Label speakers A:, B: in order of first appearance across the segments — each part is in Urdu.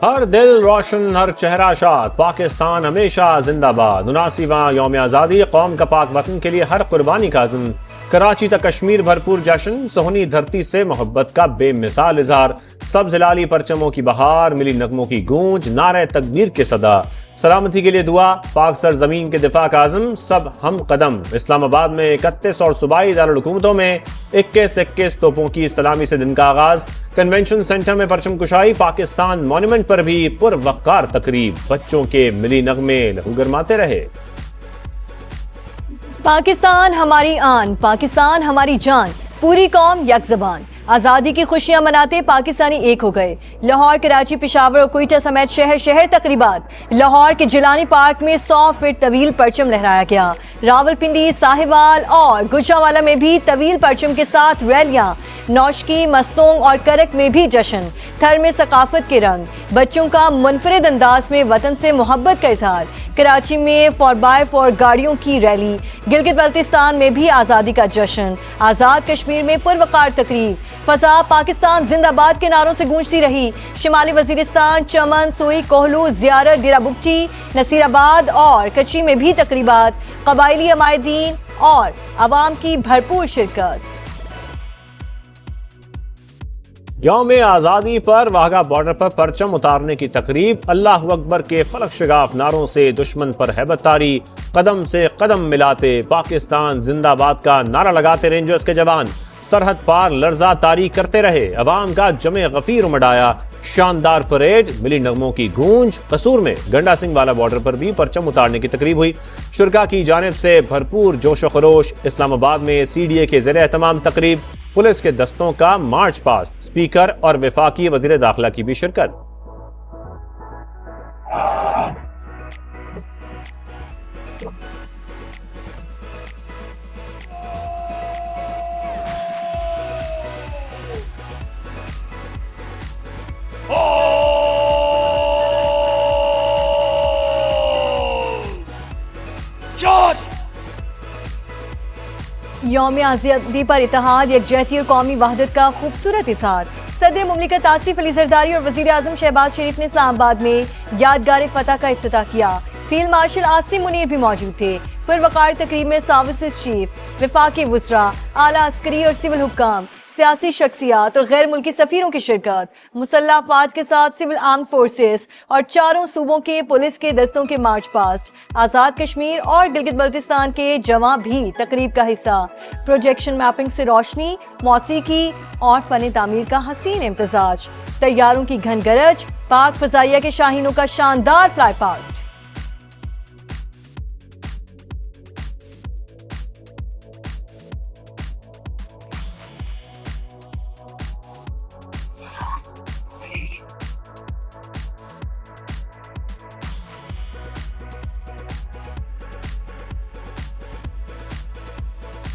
A: ہر دل روشن، ہر چہرہ شاد، پاکستان ہمیشہ زندہ باد۔ 79واں یوم آزادی، قوم کا پاک وطن کے لیے ہر قربانی کا عزم۔ کراچی تا کشمیر بھرپور جشن، سہنی دھرتی سے محبت کا بے مثال اظہار۔ سبز ہلالی پرچموں کی بہار، ملی نغموں کی گونج، نعرہ تکبیر کے صدا۔ سلامتی کے لیے دعا، پاک سرزمین کے دفاع کا عزم، سب ہم قدم۔ اسلام آباد میں 31 اور صوبائی دارالحکومتوں میں 21 توپوں کی سلامی سے دن کا آغاز۔ کنونشن سینٹر میں پرچم کشائی، پاکستان مونومنٹ پر بھی پروقار تقریب۔ بچوں کے ملی نغمے لہو گرماتے رہے۔
B: پاکستان ہماری آن، پاکستان ہماری جان، پوری قوم یک زبان۔ آزادی کی خوشیاں مناتے پاکستانی ایک ہو گئے۔ لاہور، کراچی، پشاور اور کوئٹہ سمیت شہر شہر تقریبات۔ لاہور کے جیلانی پارک میں 100 فٹ طویل پرچم لہرایا گیا۔ راولپنڈی، ساہیوال اور گجرانوالہ میں بھی طویل پرچم کے ساتھ ریلیاں۔ نوشکی، مستونگ اور کرک میں بھی جشن۔ تھر میں ثقافت کے رنگ، بچوں کا منفرد انداز میں وطن سے محبت کا اظہار۔ کراچی میں 4x4 گاڑیوں کی ریلی۔ گلگت بلتستان میں بھی آزادی کا جشن۔ آزاد کشمیر میں پروقار تقریب۔ فضا پاکستان زندہ باد کے نعروں سے گونجتی رہی۔ شمالی وزیرستان، چمن، سوئی، کوہلو، زیارت، ڈیرہ بگٹی، نصیر آباد اور کچی میں بھی تقریبات۔ قبائلی عمائدین اور عوام کی بھرپور شرکت۔
A: یوم آزادی پر واہگہ بارڈر پر پرچم اتارنے کی تقریب۔ اللہ اکبر کے فلک شگاف نعروں سے دشمن پر ہیبت طاری۔ قدم سے قدم ملاتے پاکستان زندہ باد کا نعرہ لگاتے رینجرز کے جوان۔ سرحد پار لرزہ طاری کرتے رہے، عوام کا جمع غفیر امڈ آیا۔ شاندار پریڈ، ملی نغموں کی گونج۔ قصور میں گنڈا سنگھ والا بارڈر پر بھی پرچم اتارنے کی تقریب ہوئی۔ شرکا کی جانب سے بھرپور جوش و خروش۔ اسلام آباد میں CDA کے زیر اہتمام تقریب۔ پولیس کے دستوں کا مارچ پاسٹ، اسپیکر اور وفاقی وزیر داخلہ کی بھی شرکت۔
B: یوم آزادی پر اتحاد، یکجہتی اور قومی وحدت کا خوبصورت اظہار۔ صدر مملکت آصف علی زرداری اور وزیر اعظم شہباز شریف نے اسلام آباد میں یادگار فتح کا افتتاح کیا۔ فیلڈ مارشل عاصم منیر بھی موجود تھے۔ پروقار تقریب میں سروسز چیفز، وفاقی وزراء، اعلیٰ عسکری اور سول حکام، سیاسی شخصیات اور غیر ملکی سفیروں کی شرکت۔ مسلح افواج کے ساتھ سول آرمڈ فورسز اور چاروں صوبوں کے پولیس کے دستوں کے مارچ پاسٹ۔ آزاد کشمیر اور گلگت بلتستان کے جوان بھی تقریب کا حصہ۔ پروجیکشن میپنگ سے روشنی، موسیقی اور فن تعمیر کا حسین امتزاج۔ طیاروں کی گھن گرج، پاک فضائیہ کے شاہینوں کا شاندار فلائی پاسٹ۔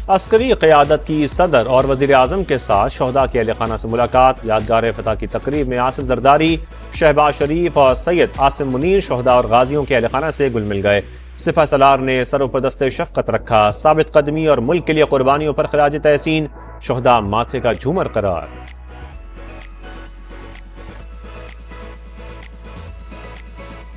A: عسکری قیادت کی صدر اور وزیر اعظم کے ساتھ شہداء کے اہل خانہ سے ملاقات۔ یادگار فتح کی تقریب میں آصف زرداری، شہباز شریف اور سید عاصم منیر شہداء اور غازیوں کے اہل خانہ سے گل مل گئے۔ سپہ سالار نے سروں پر دست شفقت رکھا۔ ثابت قدمی اور ملک کے لیے قربانیوں پر خراج تحسین، شہداء ماتھے کا جھومر قرار۔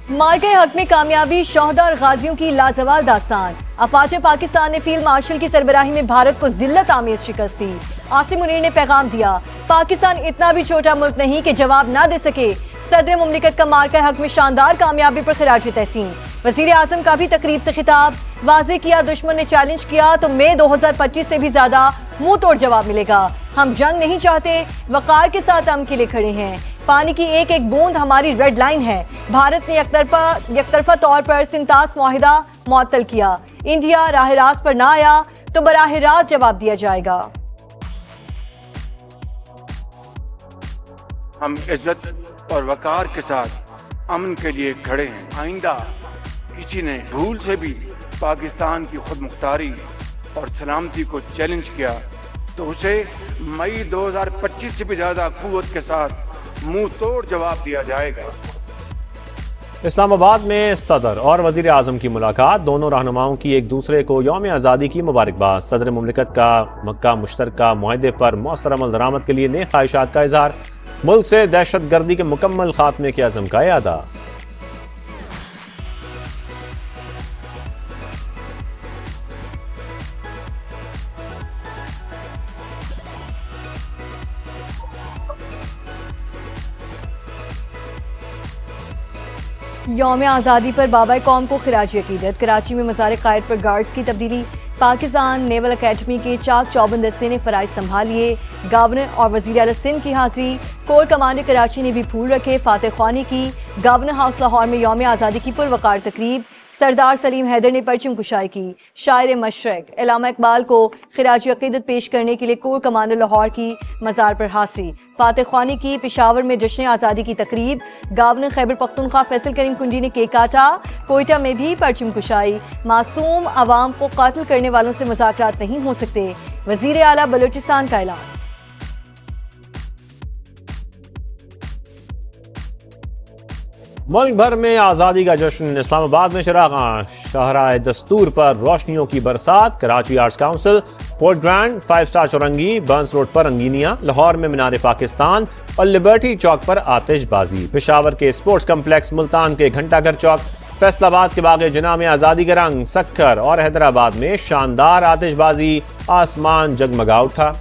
B: مارکہ حق میں کامیابی، شہداء اور غازیوں کی لازوال داستان۔ افواج پاکستان نے فیلڈ مارشل کی سربراہی میں بھارت کو ذلت آمیز شکست دی۔ عاصم منیر نے پیغام دیا، پاکستان اتنا بھی چھوٹا ملک نہیں کہ جواب نہ دے سکے۔ صدر مملکت کا مارکہ حق میں شاندار کامیابی پر خراج تحسین۔ وزیر اعظم کا بھی تقریب سے خطاب، واضح کیا دشمن نے چیلنج کیا تو مئی 2025 سے بھی زیادہ منہ توڑ جواب ملے گا۔ ہم جنگ نہیں چاہتے، وقار کے ساتھ امن کے لیے کھڑے ہیں۔ پانی کی ایک ایک بوند ہماری ریڈ لائن ہے۔ بھارت نے یک طرفہ طور پر سنتاس معاہدہ معطل کیا۔ انڈیا راہ راست پر نہ آیا تو براہ راست جواب دیا جائے گا۔
C: ہم عزت اور وقار کے ساتھ امن کے لیے کھڑے ہیں۔ آئندہ کسی نے بھول سے بھی پاکستان کی خود مختاری اور سلامتی کو چیلنج کیا تو اسے مئی 2025 سے بھی زیادہ قوت کے ساتھ منہ توڑ جواب دیا جائے گا۔
A: اسلام آباد میں صدر اور وزیر اعظم کی ملاقات، دونوں رہنماؤں کی ایک دوسرے کو یوم آزادی کی مبارکباد۔ صدر مملکت کا مکہ مشترکہ معاہدے پر مؤثر عمل درآمد کے لیے نیک خواہشات کا اظہار، ملک سے دہشت گردی کے مکمل خاتمے کے عزم کا اعادہ۔
B: یوم آزادی پر بابا قوم کو خراج عقیدت، کراچی میں مزار قائد پر گارڈز کی تبدیلی، پاکستان نیول اکیڈمی کے چاک چوبند دستے نے فرائض سنبھال لیے، گورنر اور وزیر اعلیٰ سندھ کی حاضری، کور کمانڈر کراچی نے بھی پھول رکھے، فاتح خوانی کی، گورنر ہاؤس لاہور میں یوم آزادی کی پروقار تقریب، سردار سلیم حیدر نے پرچم کشائی کی، شاعر مشرق علامہ اقبال کو خراج عقیدت پیش کرنے کے لیے کور کمانڈر لاہور کی مزار پر حاضری، فاتح خوانی کی پشاور میں جشن آزادی کی تقریب، گورنر خیبر پختونخوا فیصل کریم کنجی نے کیک کاٹا، کوئٹہ میں بھی پرچم کشائی، معصوم عوام کو قتل کرنے والوں سے مذاکرات نہیں ہو سکتے، وزیر اعلیٰ بلوچستان کا اعلان۔
A: ملک بھر میں آزادی کا جشن، اسلام آباد میں چراغاں، شاہراہ دستور پر روشنیوں کی برسات، Karachi arts council, port grand, 5 star چورنگی، برنس روڈ پر رنگینیاں، لاہور میں مینار پاکستان اور لبرٹی چوک پر آتش بازی، پشاور کے اسپورٹس کمپلیکس، ملتان کے گھنٹہ گھر چوک، فیصل آباد کے باغ جناح میں آزادی کا رنگ، سکھر اور حیدرآباد میں شاندار آتش بازی، آسمان جگمگا اٹھا۔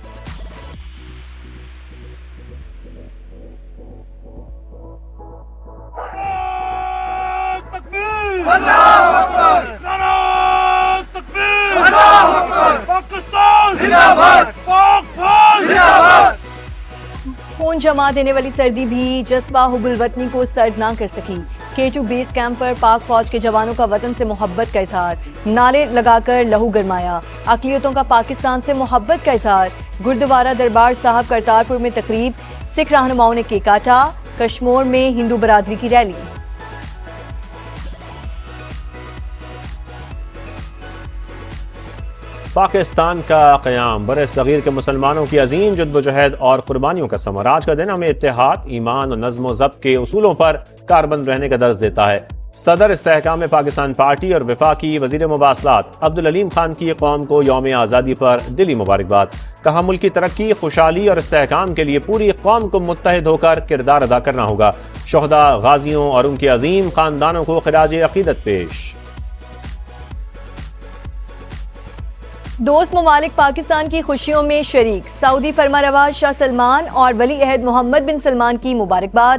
B: خون جما دینے والی سردی بھی جذبہ حب الوطنی کو سرد نہ کر سکی، K2 بیس کیمپ پر پاک فوج کے جوانوں کا وطن سے محبت کا اظہار، نعرے لگا کر لہو گرمایا، اقلیتوں کا پاکستان سے محبت کا اظہار، گردوارہ دربار صاحب کرتارپور میں تقریب، سکھ رہنماؤں نے کیک کاٹا، کشمور میں ہندو برادری کی ریلی۔
A: پاکستان کا قیام بر صغیر کے مسلمانوں کی عظیم جدوجہد اور قربانیوں کا ثمر، آج کا دن ہمیں اتحاد، ایمان اور نظم و ضبط کے اصولوں پر کاربند رہنے کا درس دیتا ہے۔ صدر استحکام پاکستان پارٹی اور وفاقی وزیر مواصلات عبدالعلیم خان کی قوم کو یوم آزادی پر دلی مبارکباد، کہا ملک کی ترقی، خوشحالی اور استحکام کے لیے پوری قوم کو متحد ہو کر کردار ادا کرنا ہوگا، شہداء، غازیوں اور ان کے عظیم خاندانوں کو خراج عقیدت پیش۔
B: دوست ممالک پاکستان کی خوشیوں میں شریک، سعودی فرمانروا شاہ سلمان اور ولی عہد محمد بن سلمان کی مبارکباد،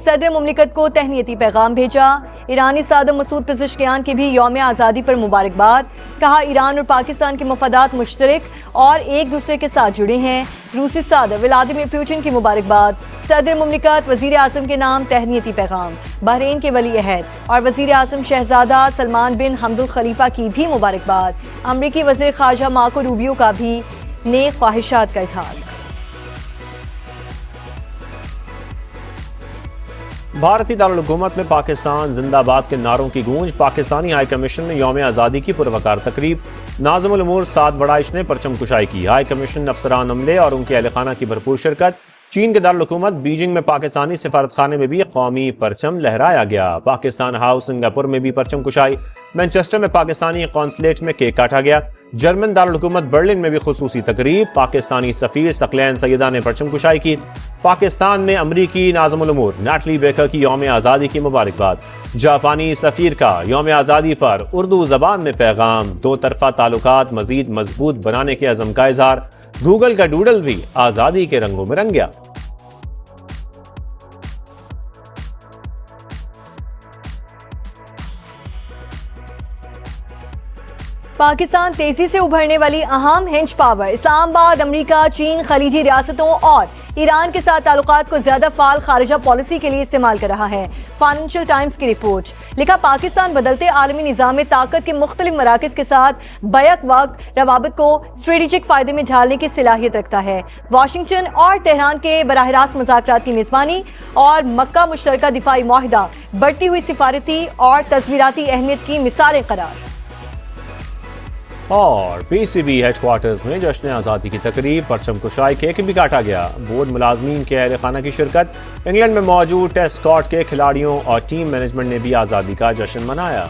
B: صدر مملکت کو تہنیتی پیغام بھیجا، ایرانی صدر مسعود پزشکیان کی بھی یوم آزادی پر مبارکباد، کہا ایران اور پاکستان کے مفادات مشترک اور ایک دوسرے کے ساتھ جڑے ہیں، روسی صدر ولادیمیر پوٹن کی مبارکباد، صدر مملکت وزیر اعظم کے نام تہنیتی پیغام، بحرین کے ولی عہد اور وزیر اعظم شہزادہ سلمان بن حمد الخلیفہ کی بھی مبارکباد، امریکی وزیر خارجہ مارکو روبیو کا بھی نیک خواہشات کا اظہار۔
A: بھارتی دارالحکومت میں پاکستان زندہ باد کے نعروں کی گونج، پاکستانی ہائی کمیشن میں یوم آزادی کی پروقار تقریب، ناظم الامور سعد بڑائش نے پرچم کشائی کی، ہائی کمیشن افسران عملے اور ان کے اہل خانہ کی بھرپور شرکت، چین کے دارالحکومت بیجنگ میں پاکستانی سفارت خانے میں بھی قومی پرچم لہرایا گیا، پاکستان ہاؤس سنگاپور میں بھی پرچم کشائی، مینچسٹر میں پاکستانی قونصلیٹ میں کیک کاٹا گیا، جرمن دارالحکومت برلن میں بھی خصوصی تقریب، پاکستانی سفیر ثقلین سیدہ نے پرچم کشائی کی، پاکستان میں امریکی ناظم الامور نیٹلی بیکر کی یوم آزادی کی مبارکباد، جاپانی سفیر کا یوم آزادی پر اردو زبان میں پیغام، دو طرفہ تعلقات مزید مضبوط بنانے کے عزم کا اظہار، گوگل کا ڈوڈل بھی آزادی کے رنگوں میں رنگ گیا۔
B: پاکستان تیزی سے ابھرنے والی اہم ہنج پاور، اسلام آباد امریکہ، چین، خلیجی ریاستوں اور ایران کے ساتھ تعلقات کو زیادہ فعال خارجہ پالیسی کے لیے استعمال کر رہا ہے، فائنینشل ٹائمز کی رپورٹ، لکھا پاکستان بدلتے عالمی نظام میں طاقت کے مختلف مراکز کے ساتھ بیک وقت روابط کو اسٹریٹجک فائدے میں ڈھالنے کی صلاحیت رکھتا ہے، واشنگٹن اور تہران کے براہ راست مذاکرات کی میزبانی اور مکہ مشترکہ دفاعی معاہدہ بڑھتی ہوئی سفارتی اور تصویراتی اہمیت کی مثالیں قرار۔
A: اور پی سی بی ہیڈ کوارٹرز میں جشن آزادی کی تقریب، پرچم کشائی کیک بھی کاٹا گیا۔ بورڈ ملازمین کے اہل خانہ کی شرکت، انگلینڈ میں موجود ٹیسٹ اسکواڈ کے کھلاڑیوں اور ٹیم مینجمنٹ نے بھی آزادی کا جشن منایا۔